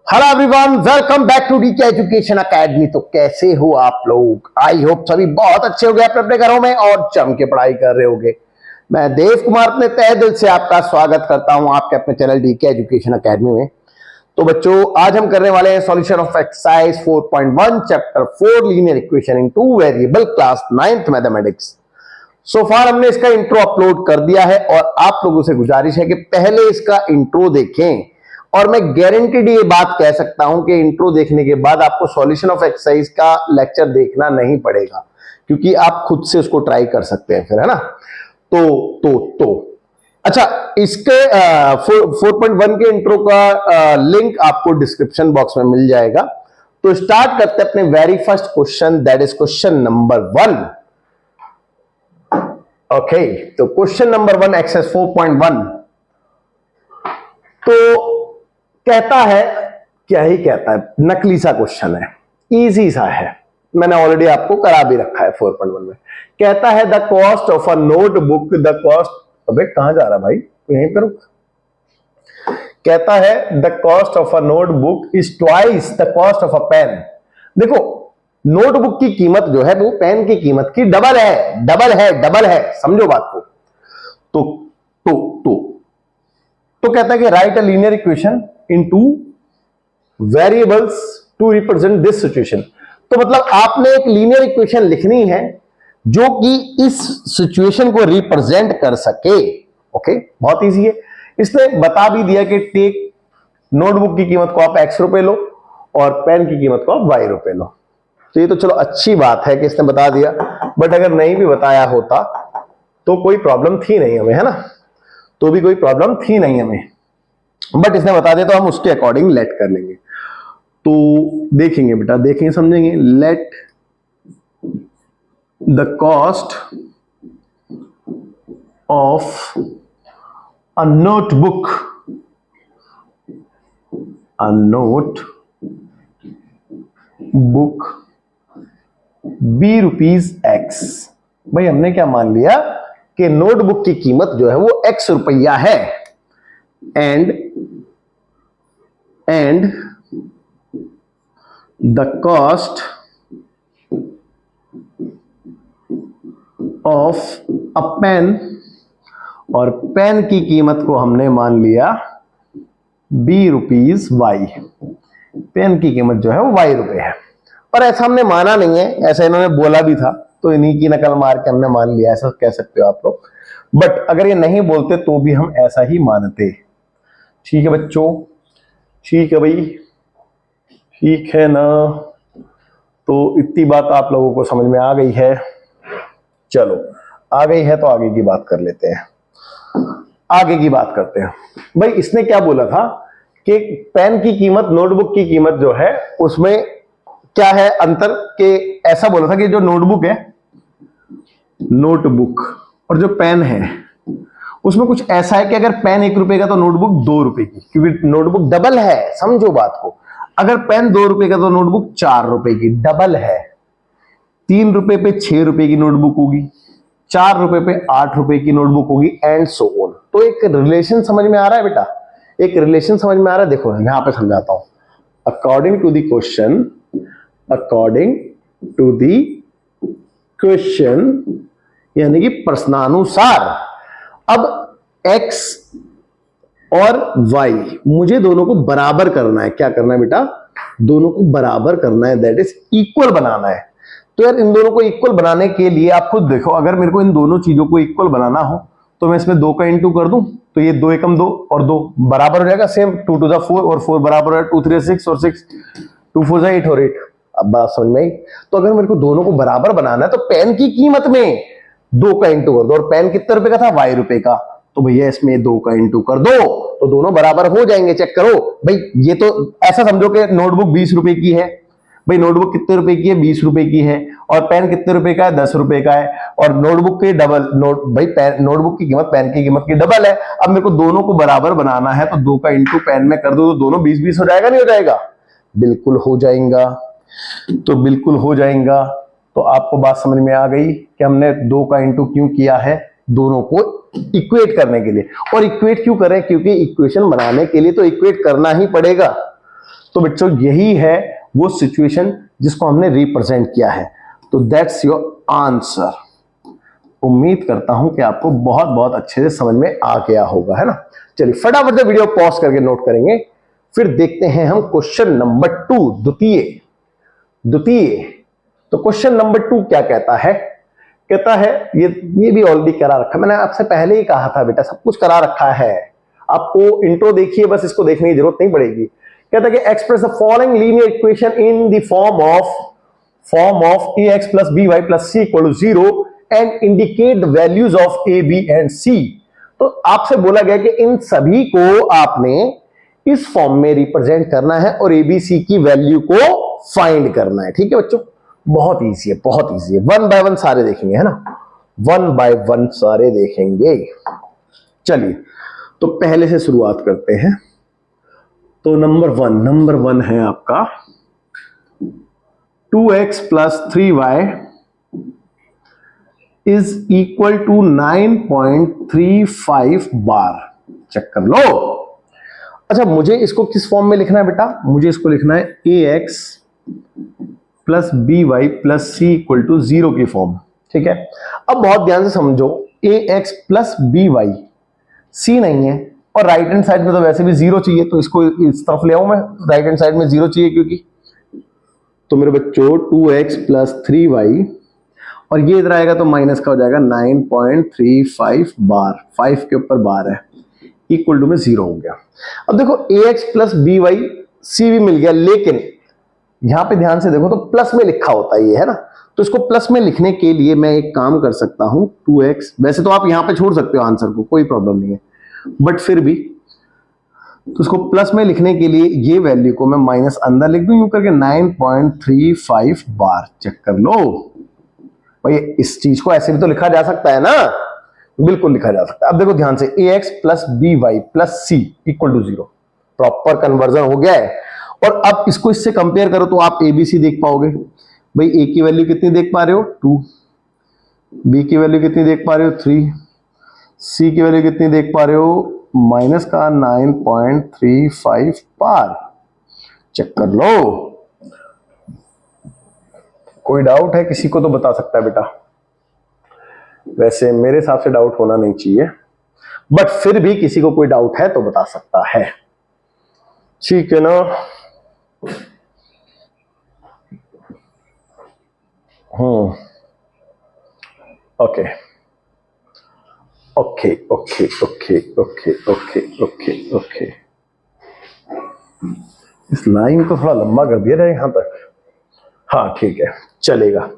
Hello everyone, welcome back to DK Education Academy. तो कैसे हो आप लोग? आई होप सभी बहुत अच्छे हो गए अपने अपने घरों में और जम के पढ़ाई कर रहे होगे। मैं देव कुमार अपने तहे दिल से आपका स्वागत करता हूं आपके अपने चैनल डीके एजुकेशन एकेडमी में। तो बच्चों, आज हम करने वाले हैं solution of exercise 4.1 chapter 4 linear equation in two variable class 9th mathematics. So far हमने इसका इंट्रो अपलोड कर दिया है और आप लोगों से गुजारिश है कि पहले इसका इंट्रो देखें। और मैं गारंटीड ये बात कह सकता हूं कि इंट्रो देखने के बाद आपको सॉल्यूशन ऑफ एक्सरसाइज का लेक्चर देखना नहीं पड़ेगा, क्योंकि आप खुद से उसको ट्राई कर सकते हैं फिर, है ना। तो अच्छा, इसके 4.1 के इंट्रो का लिंक आपको डिस्क्रिप्शन बॉक्स में मिल जाएगा। तो स्टार्ट करते हैं अपने very first question, that is question number 1। Okay, तो क्वेश्चन नंबर 1 एक्सरसाइज 4.1 तो कहता है, क्या ही कहता है, नकली सा क्वेश्चन है, इजी सा है, मैंने ऑलरेडी आपको करा भी रखा है 4.1 में। कहता है the cost of a notebook, the cost, अबे कहां जा रहा भाई, यहीं पर रुक। कहता है the cost of a notebook is twice the cost of a pen. देखो, नोटबुक की कीमत जो है वो पेन की कीमत की डबल है, डबल है, समझो बात को। तो कहता है कि write a linear equation in two variables to represent this situation. तो मतलब आपने एक लीनियर इक्वेशन लिखनी है जो कि इस सिचुएशन को रिप्रेजेंट कर सके। ओके, बहुत इजी है। इसने बता भी दिया कि टेक नोटबुक की कीमत को आप x रुपए लो और पेन की कीमत को आप y रुपए लो। तो ये तो चलो अच्छी बात है कि इसने बता दिया, बट अगर नहीं भी बताया होता तो कोई प्रॉब्लम थी नहीं हमें, है ना। तो भी कोई प्रॉब्लम थी नहीं हमें, बट इसने बता दिया तो हम उसके अकॉर्डिंग लेट कर लेंगे। तो देखेंगे बेटा, देखेंगे समझेंगे। Let the cost of a notebook be rupees X. भाई हमने क्या मान लिया कि नोटबुक की कीमत जो है वो x रुपया है, and the cost of a pen, और पेन की कीमत को हमने मान लिया बी रुपीज वाई। पेन की कीमत जो है वो y रुपए है, पर ऐसा हमने माना नहीं है, ऐसा इन्होंने बोला भी था तो इन्हीं की नकल मार के हमने मान लिया, ऐसा कह सकते हो आप लोग। बट अगर ये नहीं बोलते तो भी हम ऐसा ही मानते। ठीक है बच्चों, ठीक है भाई, ठीक है ना। तो इतनी बात आप लोगों को समझ में आ गई है। चलो, आ गई है तो आगे की बात कर लेते हैं। आगे की बात करते हैं। भाई इसने क्या बोला था कि पेन की कीमत नोटबुक की कीमत जो है उसमें क्या है अंतर, के ऐसा बोला था कि जो नोटबुक है, नोटबुक और जो पेन है उसमें कुछ ऐसा है कि अगर पेन 1 रुपए का तो नोटबुक 2 रुपए की, क्योंकि नोटबुक डबल है, समझो बात को। अगर पेन 2 रुपए का तो नोटबुक 4 रुपए की, डबल है। 3 रुपए पे 6 रुपए की नोटबुक होगी, 4 रुपए पे 8 रुपए की नोटबुक होगी, एंड सो ऑन। तो एक रिलेशन समझ में आ रहा है बेटा, एक रिलेशन समझ में आ रहा है। देखो यहां पे समझाता हूं। अकॉर्डिंग टू द क्वेश्चन यानी कि प्रश्नानुसार, अब x और y मुझे दोनों को बराबर करना है। क्या करना है बेटा? दोनों को बराबर करना है, दैट इज इक्वल बनाना है। तो यार इन दोनों को इक्वल बनाने के लिए आप खुद देखो, अगर मेरे को इन दोनों चीजों को इक्वल बनाना हो तो मैं इसमें 2 का इंटू कर दूं, तो ये 2 एकम 2 और 2 बराबर हो जाएगा सेम, 2 टू द 4 और 4 बराबर है 2 3 6 और 6 2 4 8 और 8। अब बात समझ में आई। तो अगर मेरे को दोनों को बराबर बनाना है तो पेन की कीमत में 2 का इंटू कर दो, और पेन कितने रुपए का था? y रुपए का, तो भैया इसमें 2 का इंटू कर दो तो दोनों बराबर हो जाएंगे। चेक करो भाई, ये तो ऐसा समझो कि नोटबुक 20 रुपए की है। भाई नोटबुक कितने रुपए की है? 20 रुपए की है। और पेन कितने रुपए का है? 10 रुपए का है। और नोटबुक के डबल भाई नोटबुक की कीमत पेन की कीमत की डबल है। अब मेरे को दोनों को बराबर बनाना है तो 2 का इंटू पेन में कर दो तो दोनों 20-20 हो जाएगा, नहीं हो जाएगा? बिल्कुल हो जाएगा। तो बिल्कुल हो जाएगा। तो आपको बात समझ में आ गई कि हमने 2 का इंटू क्यों किया है? दोनों को इक्वेट करने के लिए। और इक्वेट क्यों करें? क्योंकि इक्वेशन बनाने के लिए तो इक्वेट करना ही पड़ेगा। तो बच्चों यही है वो सिचुएशन जिसको हमने रिप्रेजेंट किया है। तो दैट्स योर आंसर। उम्मीद करता हूं कि आपको बहुत बहुत अच्छे से समझ में आ गया होगा, है ना। चलिए फटाफट से वीडियो पॉज करके नोट करेंगे, फिर देखते हैं हम क्वेश्चन नंबर 2, द्वितीय। तो क्वेश्चन नंबर 2 क्या कहता है? कहता है ये भी ऑलरेडी करा रखा, मैंने आपसे पहले ही कहा था बेटा सब कुछ करा रखा है, आपको इंट्रो देखिए, बस इसको देखने की जरूरत नहीं पड़ेगी। कहता है कि express the following linear equation in the form of ax plus by plus c equal to 0 and indicate the values of a, b and c। तो आपसे बोला गया कि इन सभी को आपने इस फॉर्म में रिप्रेजेंट करना है और एबीसी की वैल्यू को फाइंड करना है। ठीक है बच्चों, बहुत इजी है, बहुत इजी है। वन बाय वन सारे देखेंगे, है ना, वन बाय वन सारे देखेंगे। चलिए तो पहले से शुरुआत करते हैं। तो नंबर वन है आपका 2x plus 3y is equal to 9.35 बार। चेक कर लो। अच्छा मुझे इसको किस फॉर्म में लिखना है बेटा? मुझे इसको लिखना है ax plus by plus c equal to 0 की फॉर्म। ठीक है, अब बहुत ध्यान से समझो, ax प्लस by c नहीं है और राइट हैंड साइड में तो वैसे भी 0 चाहिए, तो इसको इस तरफ ले आऊं मैं, राइट हैंड साइड में 0 चाहिए क्योंकि। तो मेरे बच्चों 2x प्लस 3y और ये इधर आएगा तो माइनस का हो जाएगा 9.35 बार, 5 के ऊपर बार है, इक्वल टू में 0 हो गया। अब देखो ax प्लस by c भी मिल गया, लेकिन यहां पे ध्यान से देखो तो प्लस में लिखा होता है ये, है ना। तो इसको प्लस में लिखने के लिए मैं एक काम कर सकता हूं, 2x, वैसे तो आप यहां पे छोड़ सकते हो आंसर को, कोई प्रॉब्लम नहीं है, बट फिर भी तो इसको प्लस में लिखने के लिए ये वैल्यू को मैं माइनस अंदर लिख दूं यूं करके 9.35 बार। चेक कर लो भाई, इस चीज को ऐसे भी तो लिखा जा सकता है ना, बिल्कुल लिखा जा सकता है। अब देखो ध्यान से, ax plus by plus c equal to 0, proper conversion हो गया है। और अब इसको इससे कंपेयर करो तो आप एबीसी देख पाओगे। भाई a की वैल्यू कितनी देख पा रहे हो? 2, b की वैल्यू कितनी देख पा रहे हो? 3, c की वैल्यू कितनी देख पा रहे हो? माइनस का 9.35 बार। चेक कर लो। कोई डाउट है किसी को तो बता सकता है बेटा, वैसे मेरे हिसाब से डाउट होना नहीं चाहिए, बट फिर भी किसी को कोई डाउट है तो बता सकता है। ठीक है ना? Okay okay okay okay okay okay okay okay, इस लाइन को थोड़ा लंबा कर दिया जाए यहां तक। हाँ ठीक है, चलेगा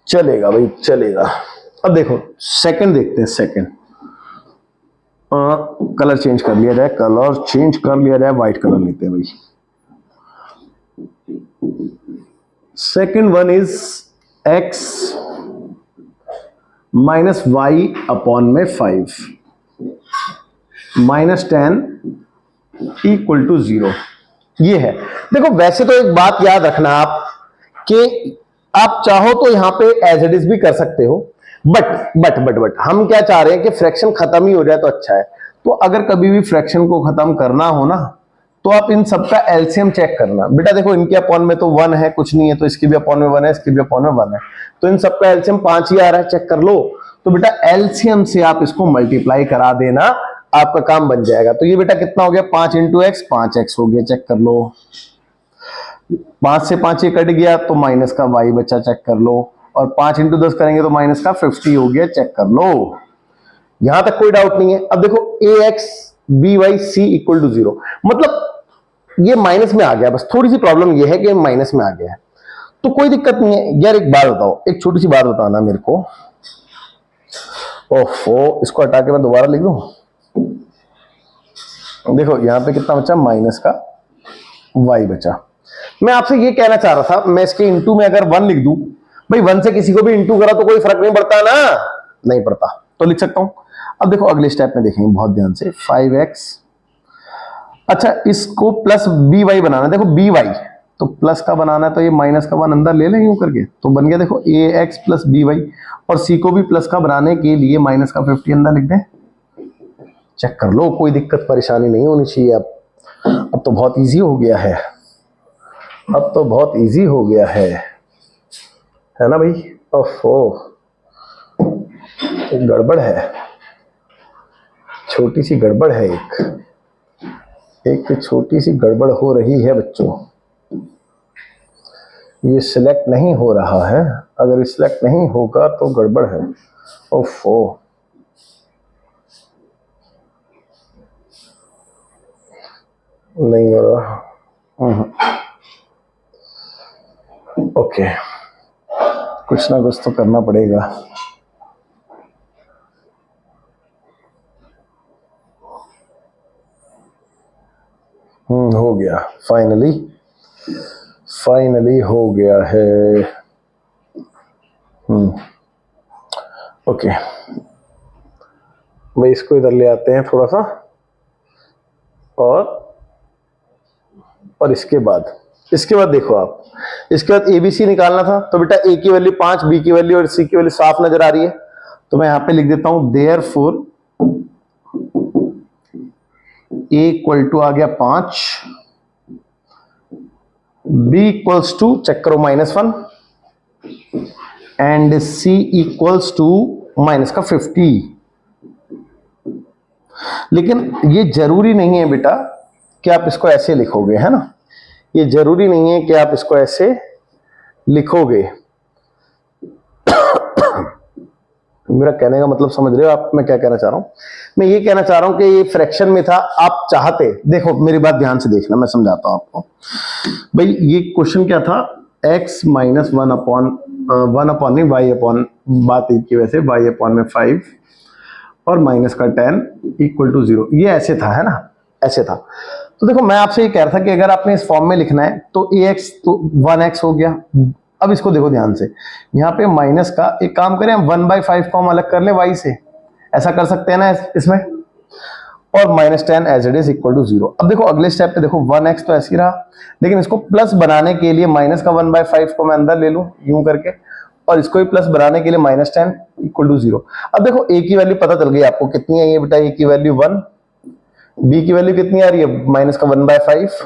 चलेगा भाई चलेगा। अब देखो सेकंड देखते हैं, सेकंड कलर चेंज कर लिया जाए, कलर चेंज कर लिया जाए, व्हाइट कलर लेते हैं भाई। Second one is x minus Y upon में 5 माइनस 10 इक्वल टू 0, ये है। देखो वैसे तो एक बात याद रखना आप कि आप चाहो तो यहां पे एज इट इज भी कर सकते हो, बट हम क्या चाह रहे हैं कि फ्रैक्शन खत्म ही हो जाए तो अच्छा है। तो अगर कभी भी फ्रैक्शन को खत्म करना हो ना, तो आप इन सबका एलसीएम चेक करना। बेटा देखो इनके अपॉन में तो 1 है, कुछ नहीं है, तो इसके भी अपॉन में 1 है, इसके भी अपॉन में 1 है, तो इन सबका एलसीएम 5 ही आ रहा है, चेक कर लो। तो बेटा एलसीएम से आप इसको मल्टीप्लाई करा देना, आपका काम बन जाएगा। तो ये बेटा कितना हो गया? 5 इंटू एक्स, 5x हो गया, चेक कर लो। 5 से 5 ये कट गया तो माइनस का y बचा, चेक कर लो। और 5 इंटू 10 करेंगे तो माइनस का 50 हो गया, चेक कर लो। यहां तक कोई डाउट नहीं है। अब देखो ax by c equal to 0, मतलब ये माइनस में आ गया, बस थोड़ी सी प्रॉब्लम ये है कि माइनस में आ गया है, तो कोई दिक्कत नहीं है यार। एक बात बताओ, एक छोटी सी बात बताना मेरे को। ओहो, इसको हटा के मैं दोबारा लिख दूं। देखो यहां पे कितना बचा? माइनस का y बचा। मैं आपसे ये कहना चाह रहा था, मैं इसके इंटू में अगर 1 लिख दूं, भाई 1 से किसी को भी इंटू करा तो कोई फर्क नहीं पड़ता ना, नहीं पड़ता, तो लिख सकता हूं। अब देखो अगले स्टेप में देखेंगे बहुत ध्यान से, 5x, अच्छा इसको प्लस by बनाना है। देखो by तो प्लस का बनाना है, तो ये माइनस का 1 अंदर ले लें यूं करके, तो बन गया देखो ax प्लस by। और c को भी प्लस का बनाने के लिए माइनस का 50 अंदर लिख दें, चेक कर लो, कोई दिक्कत परेशानी नहीं होनी चाहिए। अब अब तो बहुत इजी हो गया है, अब तो बहुत इजी हो गया है ना भाई। ओफो, एक गड़बड़ है, छोटी सी गड़बड़ है, एक छोटी सी गड़बड़ हो रही है बच्चों। ये सिलेक्ट नहीं हो रहा है, अगर सिलेक्ट नहीं होगा तो गड़बड़ है। ओफो, नहीं हो रहा। ओके, कुछ ना कुछ तो करना पड़ेगा। हो गया, फाइनली हो गया है। ओके भाई, इसको इधर ले आते हैं थोड़ा सा, और इसके बाद देखो आप, इसके बाद एबीसी निकालना था, तो बेटा ए की वैल्यू 5, बी की वैल्यू और सी की वैल्यू साफ नजर आ रही है, तो मैं यहां पे लिख देता हूं देयरफॉर ए इक्वल टू आ गया 5, बी इक्वल्स टू चेक करो -1 and C equals to minus का 50। लेकिन ये जरूरी नहीं है बेटा कि आप इसको ऐसे लिखोगे, है ना, ये जरूरी नहीं है कि आप इसको ऐसे लिखोगे। मेरा कहने का मतलब समझ रहे हो आप, मैं क्या कहना चाह रहा हूं? मैं ये कहना चाह रहा हूं कि ये फ्रैक्शन में था, आप चाहते, देखो मेरी बात ध्यान से देखना, मैं समझाता हूं आपको। भाई ये क्वेश्चन क्या था, x माइनस 1 अपॉन नहीं y अपॉन, बात एक की वैसे y अपॉन में 5 और माइनस का 10 इक्वल टू 0, ये ऐसे था, है ना, ऐसे था। तो देखो मैं आपसे ये कह रहा था कि अगर आपने इस फॉर्म में लिखना है तो ax तो 1x हो गया। अब इसको देखो ध्यान से, यहाँ पे माइनस का, एक काम करें हम 1/5 को हम अलग कर ले y से, ऐसा कर सकते हैं ना इसमें, और -10 as it is equal to 0। अब देखो अगले स्टेप पे देखो 1x तो ऐसे ही रहा, लेकिन इसको प्लस बनाने के लिए माइनस का 1/5 को मैं अंदर ले लूं यूं करके, और इसको भी प्लस बनाने के लिए -10 इक्वल टू 0। अब देखो a की वैल्यू पता चल गई आपको कितनी है, ये बेटा a की वैल्यू 1, b की वैल्यू कितनी आ रही है माइनस का 1/5,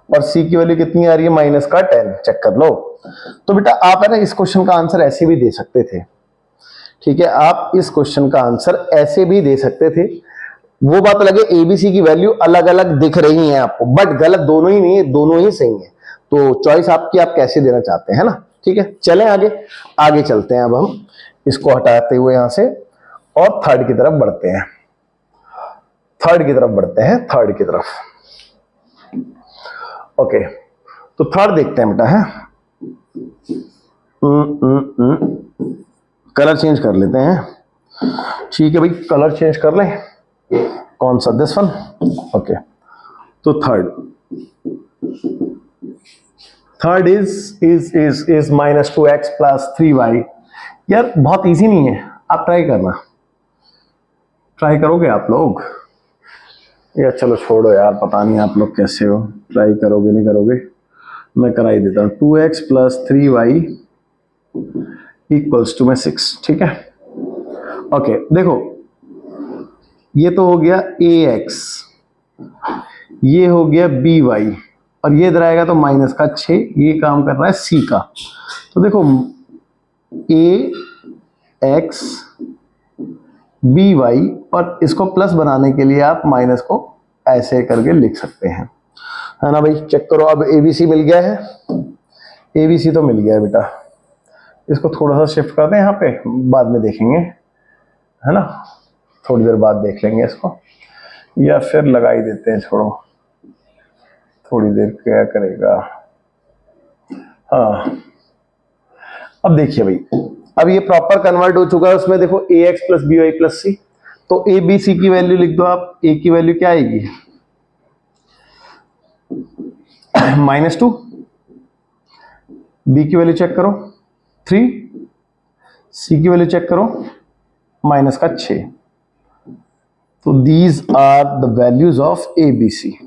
और c की वैल्यू कितनी आ रही है माइनस का 10, चेक कर लो। तो बेटा आप है ना इस क्वेश्चन का आंसर ऐसे भी दे सकते थे, ठीक है, आप इस क्वेश्चन का आंसर ऐसे भी दे सकते थे। वो बात लगे एबीसी की वैल्यू अलग अलग दिख रही है आपको, बट गलत दोनों ही नहीं है, दोनों ही सही है, तो चॉइस आपकी, आप कैसे देना चाहते हैं ना। ठीक है, चलें आगे चलते हैं। अब हम इसको हटाते हुए यहां से और थर्ड की तरफ बढ़ते हैं, थर्ड की तरफ। ओके, तो थर्ड देखते हैं बेटा, है कलर चेंज कर लेते हैं। ठीक है भाई, कलर चेंज कर लें, कौन सा, दिस वन। ओके, तो third is -2x plus 3y। यार बहुत इजी नहीं है, आप ट्राई करना, ट्राई करोगे आप लोग? यार चलो छोड़ो यार, पता नहीं आप लोग कैसे हो, ट्राई करोगे नहीं करोगे, मैं करा ही देता हूँ। 2x plus 3y equals to में 6, ठीक है। ओके देखो, ये तो हो गया ax, ये हो गया by, और ये इधर आएगा तो माइनस का 6, ये काम कर रहा है c का। तो देखो ax by, और इसको प्लस बनाने के लिए आप माइनस को ऐसे करके लिख सकते हैं, है ना भाई। चेक करो, अब एबीसी मिल गया है, एबीसी तो मिल गया है बेटा। इसको थोड़ा सा शिफ्ट कर दें यहाँ पे, बाद में देखेंगे, है ना, थोड़ी देर बाद देख लेंगे इसको, या फिर लगा ही देते हैं, छोड़ो थोड़ी देर क्या करेगा। हाँ, अब देखिए भाई, अब ये प्रॉपर कन्वर्ट हो चुका है, उसमें देखो ax प्लस by प्लस सी, तो ए बी सी की वैल्यू लिख दो आप। a की वैल्यू क्या आएगी -2, b की वैल्यू चेक करो 3, c की वैल्यू चेक करो माइनस का 6। तो these are the values of A B C.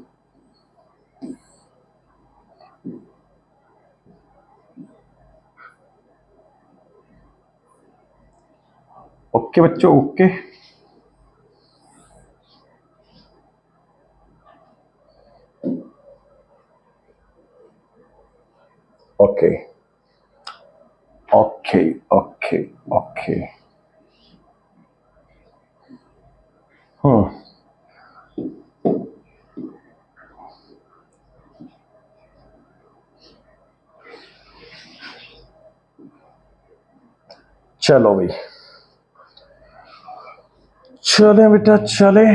Okay बच्चों, okay. Okay okay okay okay. चलो भाई, चले बेटा चले।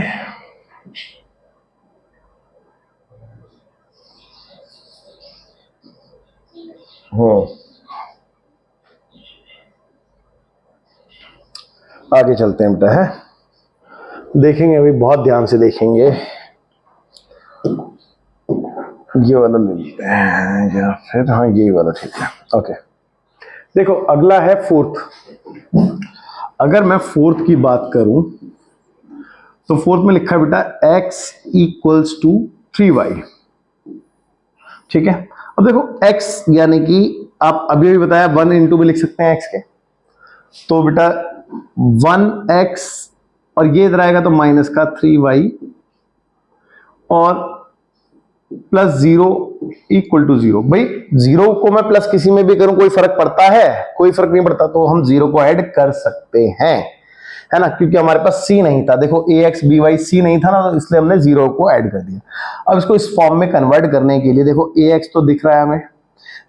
आगे चलते हैं बेटा, है देखेंगे अभी, बहुत ध्यान से देखेंगे। ये वाला ले लेते हैं या फिर हाँ यही वाला ठीक है। ओके, देखो अगला है फोर्थ। अगर मैं फोर्थ की बात करूं तो फोर्थ में लिखा है बेटा x इक्वल्स टू 3y। ठीक है, अब देखो x यानी कि आप अभी बताया 1 इंटू में लिख सकते हैं x के, तो बेटा 1x और ये इधर आएगा तो माइनस का 3y और प्लस 0 इक्वल टू 0। भाई 0 को मैं प्लस किसी में भी करूं कोई फर्क पड़ता है? कोई फर्क नहीं पड़ता, तो हम 0 को ऐड कर सकते हैं, है ना, क्योंकि हमारे पास c नहीं था। देखो ax by c नहीं था ना, तो इसलिए हमने 0 को ऐड कर दिया। अब इसको इस फॉर्म में कन्वर्ट करने के लिए देखो ax तो दिख रहा है हमें,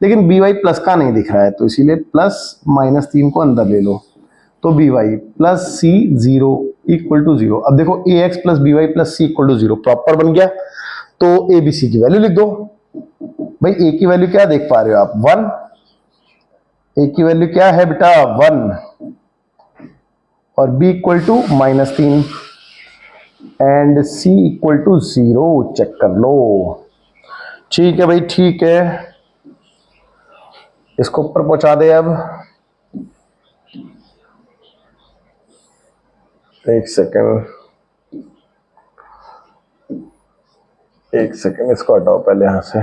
लेकिन by प्लस का नहीं दिख रहा है, तो इसीलिए प्लस -3 को अंदर ले लो, तो by plus c 0 equal to 0। अब देखो ax plus by plus c equal to 0 proper बन गया, तो a b c की वैल्यू लिख दो। भाई a की वैल्यू क्या देख पा रहे हो आप? 1। a की वैल्यू क्या है बेटा? 1 और b equal to -3 and c equal to 0। Check कर लो। ठीक है भाई, ठीक है, इसको ऊपर पहुंचा दे। अब एक सेकंड, इसको हटाओ पहले यहां से।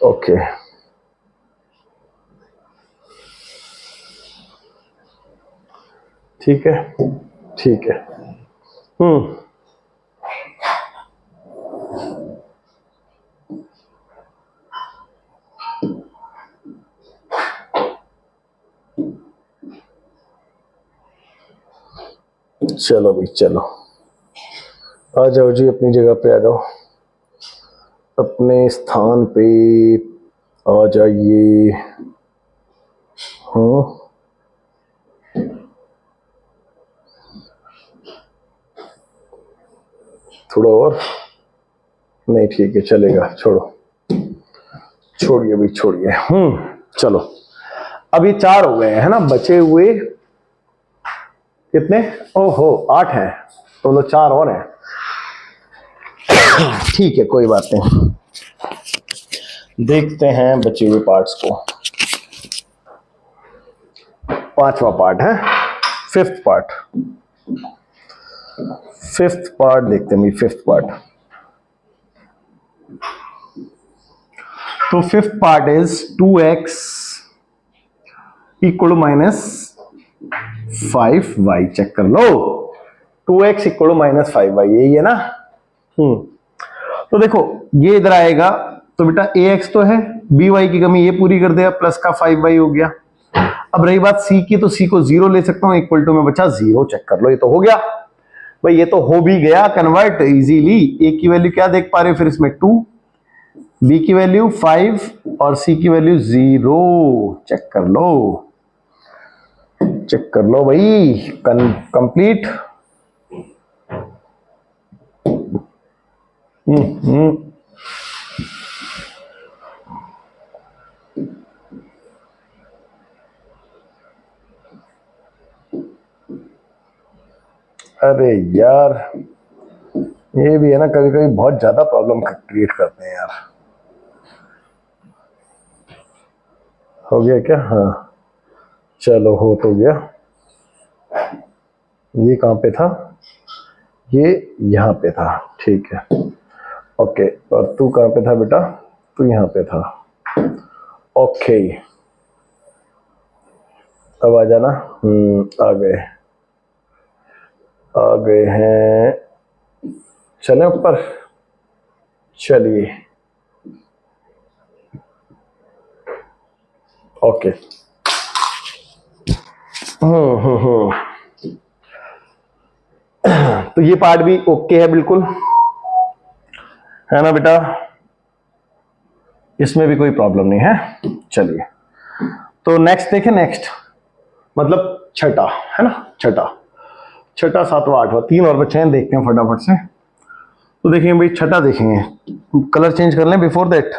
ओके, ठीक है, ठीक है। चलो भाई चलो, आ जाओ जी, अपनी जगह पे आ जाओ, अपने स्थान पे आ जाइए। थोड़ा और नहीं, ठीक है चलेगा, छोड़ो, छोड़िए भाई छोड़िए। चलो, अब ये 4 हो गए हैं ना, बचे हुए कितने? ओहो 8 हैं, तो लो 4 और हैं। ठीक है, कोई बात नहीं, देखते हैं बचे हुए पार्ट्स को। 5वां पार्ट है, 5th पार्ट। 5th पार्ट देखते हैं भाई, 5th पार्ट। तो 5th part is 2x equal -5y। Check कर लो, 2x इक्वल -5y, यही है ना। तो देखो ये इधर आएगा, तो बेटा ax तो है, by की कमी ये पूरी कर देगा, प्लस का 5y हो गया। अब रही बात c की, तो c को 0 ले सकता हूं, इक्वल टू में बचा 0। चेक कर लो, ये तो हो गया भाई, ये तो हो भी गया कन्वर्ट इजीली। a की वैल्यू क्या देख पा रहे हो फिर इसमें? 2, b की वैल्यू 5 और c की वैल्यू 0। चेक कर लो, चेक कर लो भाई, कंप्लीट। अरे यार, ये भी है ना, कभी कभी बहुत ज्यादा प्रॉब्लम क्रिएट करते हैं यार। हो गया क्या? हाँ चलो, हो तो गया। ये कहाँ पे था? ये यहाँ पे था, ठीक है, ओके। और तू कहाँ पे था बेटा? तू यहाँ पे था, ओके। अब आ जाना। आ गए हैं, चले ऊपर, चलिए ओके। तो ये पार्ट भी ओके है बिल्कुल, है ना बेटा, इसमें भी कोई प्रॉब्लम नहीं है। चलिए तो नेक्स्ट देखें, नेक्स्ट मतलब छठा, है ना, छठा सातवां आठवां, 3 और बच्चे हैं, देखते हैं फटाफट से। तो देखेंगे भाई, छठा देखेंगे, कलर चेंज कर लें बिफोर दैट,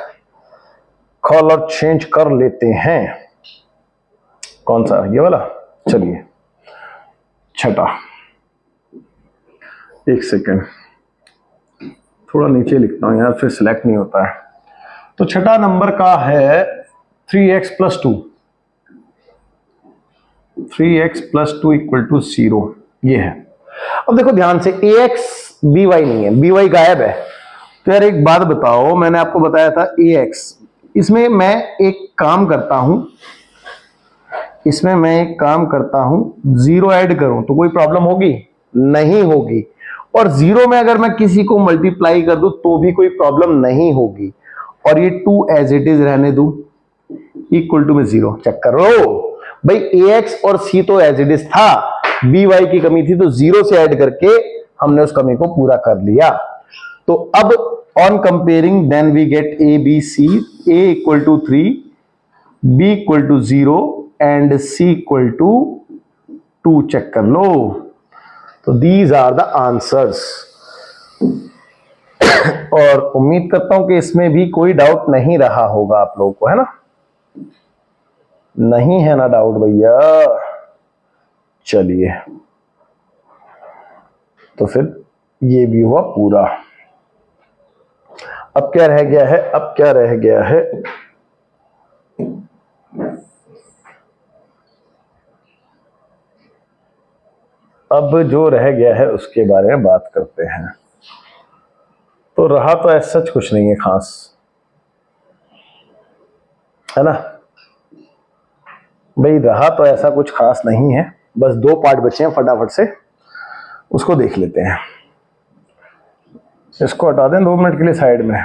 कलर चेंज कर लेते हैं। कौन सा, ये वाला, चलिए छठा, एक सेकेंड, थोड़ा नीचे लिखता हूं यार, फिर सिलेक्ट नहीं होता है। तो छठा नंबर का है 3x + 2, 3x + 2 = 0, ये है। अब देखो ध्यान से, ax by नहीं है, by गायब है। तो यार एक बात बताओ, मैंने आपको बताया था ax, इसमें मैं एक काम करता हूं, जीरो ऐड करूं तो कोई प्रॉब्लम होगी? नहीं होगी। और जीरो में अगर मैं किसी को मल्टीप्लाई कर दूं तो भी कोई प्रॉब्लम नहीं होगी। और ये 2 एज इट इज रहने दूं, इक्वल टू में 0, चेक करो भाई, ax और c तो एज इट इज था, by की कमी थी तो 0 से ऐड करके हमने उस कमी को पूरा कर लिया। तो अब on comparing then we get a b c, a = 3, b = 0 and c = 2, check कर लो। तो दीज आर द आंसर्स। और उम्मीद करता हूं कि इसमें भी कोई डाउट नहीं रहा होगा आप लोगों को, है ना? नहीं है ना डाउट भैया? चलिए, तो फिर ये भी हुआ पूरा। अब क्या रह गया है? अब जो रह गया है उसके बारे में बात करते हैं। तो रहा तो ऐसा सच कुछ नहीं है खास, है ना भाई, रहा तो ऐसा कुछ खास नहीं है, बस 2 पार्ट बचे हैं, फटाफट से उसको देख लेते हैं। इसको हटा दें 2 मिनट के लिए साइड में,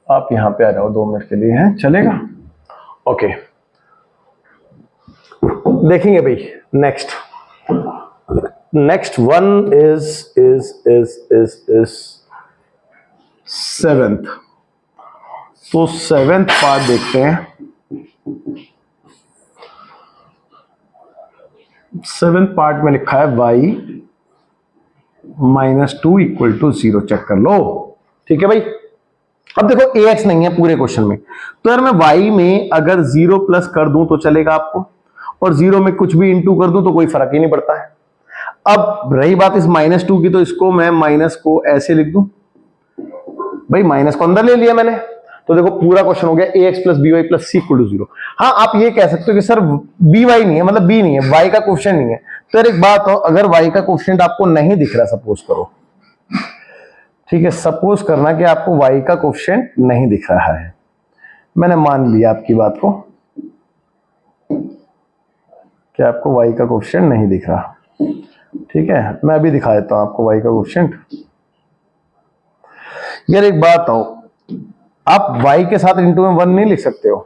आप यहां पे आ जाओ 2 मिनट के लिए, है चलेगा? ओके, देखेंगे भाई नेक्स्ट वन इज 7th। तो 7th पार्ट देखते हैं। 7th पार्ट में लिखा है y -2 = 0, चेक कर लो। ठीक है भाई, अब देखो ax नहीं है पूरे क्वेश्चन में, तो यार मैं y में अगर 0 प्लस कर दूं तो चलेगा आपको, और 0 में कुछ भी इंटू कर दूं तो कोई फर्क ही नहीं पड़ता है। अब रही बात इस -2 की, तो इसको मैं माइनस को ऐसे लिख दूं, भाई माइनस को अंदर ले लिया मैंने, तो देखो पूरा क्वेश्चन हो गया ax + by + c = 0। हाँ, आप ये कह सकते हो कि सर by नहीं है, मतलब b नहीं है, y का कोएफिशिएंट नहीं है। तो यार एक बात हो, अगर y का कोएफिशिएंट आपको नहीं दिख रहा, सपोज करो, ठीक है, सपोज करना कि आपको y का कोएफिशिएंट नहीं दिख रहा है, मैंने मान लिया आपकी बात को कि आपको y का कोएफिशिएंट नहीं दिख रहा, ठीक है, मैं अभी दिखा देता हूं आपको y का कोएफिशिएंट। यार एक बात हो, आप y के साथ इंटू में 1 नहीं लिख सकते हो,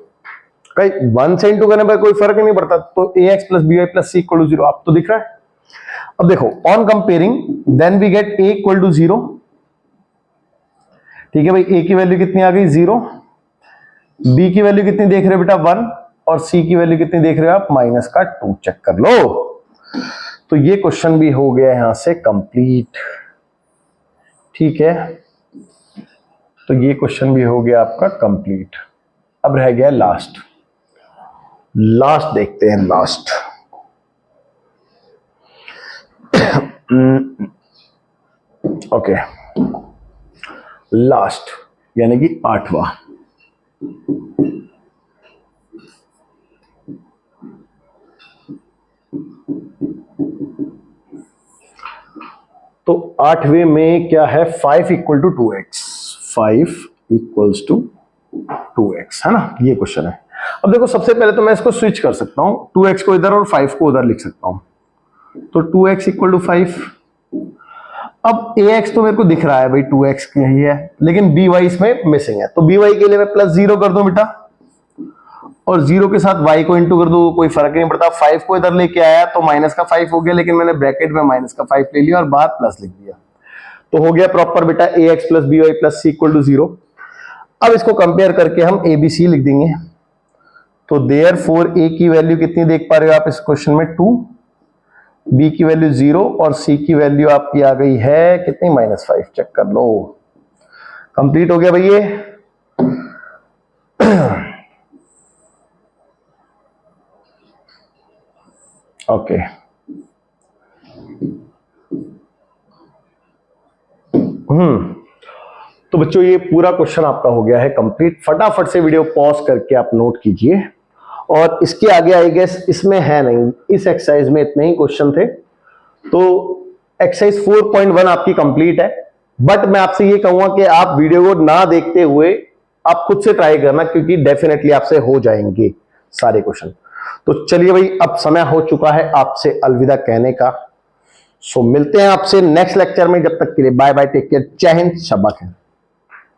कहीं 1 से इंटू करने पर कोई फर्क नहीं पड़ता, तो ax + by + c = 0 आप तो दिख रहा है। अब देखो on comparing then we get a = 0, ठीक है भाई, a की वैल्यू कितनी आ गई? 0, b की वैल्यू कितनी देख रहे हो बेटा? 1, और c की वैल्यू कितनी देख रहे हो आप? -2, चेक कर लो। तो ये क्वेश्चन भी हो गया यहां से कंप्लीट, ठीक है, तो ये क्वेश्चन भी हो गया आपका कंप्लीट। अब रह गया लास्ट देखते हैं, लास्ट ओके, लास्ट यानी कि 8वां। तो 8वें में क्या है? 5 = 2x, 5 = 2x, है ना, ये क्वेश्चन है। अब देखो सबसे पहले तो मैं इसको स्विच कर सकता हूं, 2x को इधर और 5 को उधर लिख सकता हूं, तो 2x इक्वल टू 5। अब ax तो मेरे को दिख रहा है भाई 2x का ही है, लेकिन by इसमें मिसिंग है, तो by के लिए मैं प्लस 0 कर दूं बेटा, और 0 के साथ y को इंटू कर दूं, कोई फर्क नहीं पड़ता। 5 को इधर लेके आया तो माइनस का 5 हो गया, लेकिन मैंने ब्रैकेट में माइनस का 5 ले लिया और बाहर प्लस लिख दिया, तो हो गया प्रॉपर बेटा ax plus by plus c equal to 0। अब इसको कंपेयर करके हम abc लिख देंगे, तो देयरफॉर a की वैल्यू कितनी देख पा रहे हो आप इस क्वेश्चन में 2, b की वैल्यू 0 और c की वैल्यू आपकी आ गई है कितनी -5, चेक कर लो। कंप्लीट हो गया भाई ये। ओके तो बच्चों ये पूरा क्वेश्चन आपका हो गया है कंप्लीट। फटाफट से वीडियो पॉज करके आप नोट कीजिए, और इसके आगे आई गेस इसमें है नहीं, इस एक्सरसाइज में इतने ही क्वेश्चन थे, तो एक्सरसाइज 4.1 आपकी कंप्लीट है। बट मैं आपसे ये कहूंगा कि आप वीडियो को ना देखते हुए आप खुद से ट्राई करना, क्योंकि डेफिनेटली आपसे हो जाएंगे सारे क्वेश्चन। तो चलिए भाई, अब समय हो चुका है आपसे अलविदा कहने का। सो मिलते हैं आपसे नेक्स्ट लेक्चर में, जब तक के लिए बाय बाय, टेक केयर, जय हिंद, शब्बा खैर।